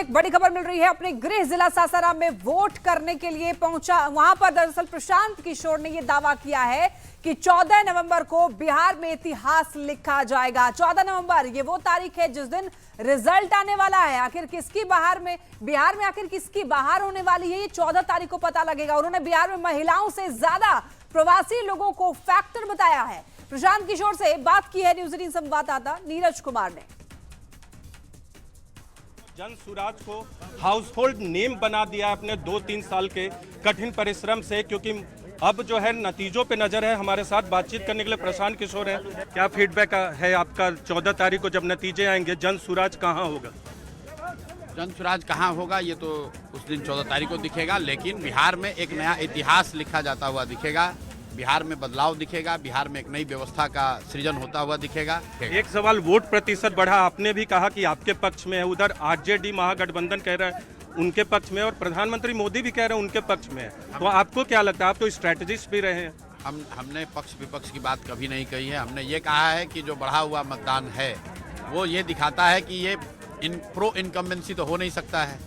एक बड़ी खबर मिल रही है। अपने गृह जिला सासाराम में वोट करने के लिए पहुंचा, वहां पर दरअसल प्रशांत किशोर ने यह दावा किया है कि 14 नवंबर को बिहार में इतिहास लिखा जाएगा। 14 नवंबर ये वो तारीख है जिस दिन रिजल्ट आने वाला है। आखिर किसकी बिहार में आखिर किसकी बाहर होने वाली है, ये 14 तारीख को पता लगेगा। उन्होंने बिहार में महिलाओं से ज्यादा प्रवासी लोगों को फैक्टर बताया है। प्रशांत किशोर से बात की है न्यूज 18 संवाददाता नीरज कुमार ने। जन सुराज को हाउसहोल्ड नेम बना दिया अपने 2-3 साल के कठिन परिश्रम से, क्योंकि अब जो है नतीजों पे नजर है। हमारे साथ बातचीत करने के लिए प्रशांत किशोर है। क्या फीडबैक है आपका 14 तारीख को जब नतीजे आएंगे, जन सुराज कहाँ होगा? जन सुराज कहाँ होगा ये तो उस दिन 14 तारीख को दिखेगा, लेकिन बिहार में एक नया इतिहास लिखा जाता हुआ दिखेगा। बिहार में बदलाव दिखेगा, बिहार में एक नई व्यवस्था का सृजन होता हुआ दिखेगा। एक सवाल, वोट प्रतिशत बढ़ा, आपने भी कहा कि आपके पक्ष में है, उधर आरजेडी महागठबंधन कह रहा है उनके पक्ष में, और प्रधानमंत्री मोदी भी कह रहे हैं उनके पक्ष में है। तो आपको क्या लगता है, आप तो स्ट्रेटेजिस्ट भी रहे हैं? हमने पक्ष विपक्ष की बात कभी नहीं कही है। हमने ये कहा है कि जो बढ़ा हुआ मतदान है वो ये दिखाता है कि ये प्रो इनकम्बेंसी तो हो नहीं सकता है।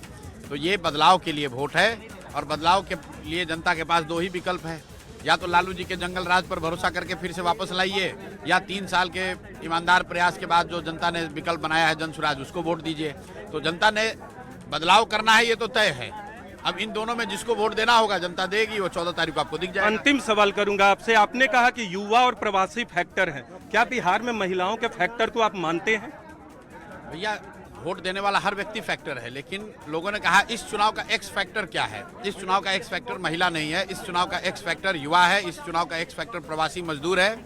तो ये बदलाव के लिए वोट है, और बदलाव के लिए जनता के पास दो ही विकल्प है, या तो लालू जी के जंगल राज पर भरोसा करके फिर से वापस लाइए, या 3 साल के ईमानदार प्रयास के बाद जो जनता ने विकल्प बनाया है जन सुराज, उसको वोट दीजिए। तो जनता ने बदलाव करना है, ये तो तय है। अब इन दोनों में जिसको वोट देना होगा जनता देगी, वो 14 तारीख को आपको दिख जाएगा। अंतिम सवाल करूंगा आपसे, आपने कहा कि युवा और प्रवासी फैक्टर है, क्या बिहार में महिलाओं के फैक्टर को आप मानते हैं? भैया, वोट देने वाला हर व्यक्ति फैक्टर है, लेकिन लोगों ने कहा इस चुनाव का एक्स फैक्टर क्या है। इस चुनाव का एक्स फैक्टर महिला नहीं है, इस चुनाव का एक्स फैक्टर युवा है, इस चुनाव का एक्स फैक्टर प्रवासी मजदूर है,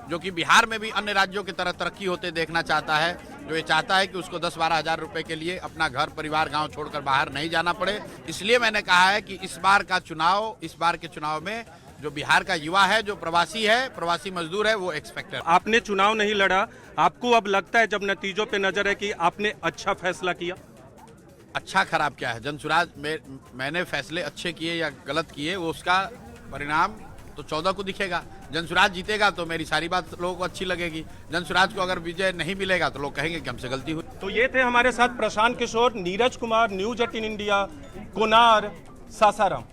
जो कि बिहार में भी अन्य राज्यों की तरह तरक्की होते देखना चाहता है, जो ये चाहता है कि उसको 10-12 हज़ार रुपए के लिए अपना घर परिवार गांव छोड़कर बाहर नहीं जाना पड़े। इसलिए मैंने कहा है कि इस बार के चुनाव में जो बिहार का युवा है, जो प्रवासी है, प्रवासी मजदूर है, वो एक्स फैक्टर। आपने चुनाव नहीं लड़ा, आपको अब लगता है जब नतीजों पे नजर है कि आपने अच्छा फैसला किया? अच्छा खराब क्या है, जनसुराज में मैंने फैसले अच्छे किए या गलत किए, वो उसका परिणाम तो 14 को दिखेगा। जनसुराज जीतेगा तो मेरी सारी बात लोगों को अच्छी लगेगी। जनसुराज को अगर विजय नहीं मिलेगा तो लोग कहेंगे कि हमसे गलती हुई। तो ये थे हमारे साथ प्रशांत किशोर, नीरज कुमार, न्यूज 18 इंडिया, कोनार, सासाराम।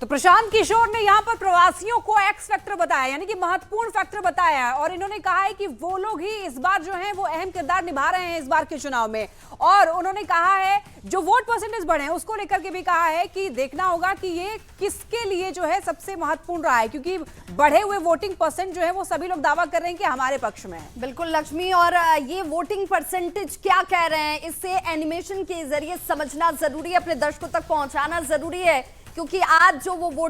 तो प्रशांत किशोर ने यहां पर प्रवासियों को एक्स फैक्टर बताया, यानी कि महत्वपूर्ण फैक्टर बताया है, और इन्होंने कहा है कि वो लोग ही इस बार जो है वो अहम किरदार निभा रहे हैं इस बार के चुनाव में। और उन्होंने कहा है जो वोट परसेंटेज बढ़े हैं उसको लेकर के भी कहा है कि देखना होगा कि ये किसके लिए जो है सबसे महत्वपूर्ण रहा है, क्योंकि बढ़े हुए वोटिंग परसेंट जो है वो सभी लोग दावा कर रहे हैं कि हमारे पक्ष में है। बिल्कुल लक्ष्मी, और ये वोटिंग परसेंटेज क्या कह रहे हैं, इससे एनिमेशन के जरिए समझना जरूरी है, अपने दर्शकों तक पहुंचाना जरूरी है, क्योंकि आज जो वो वोट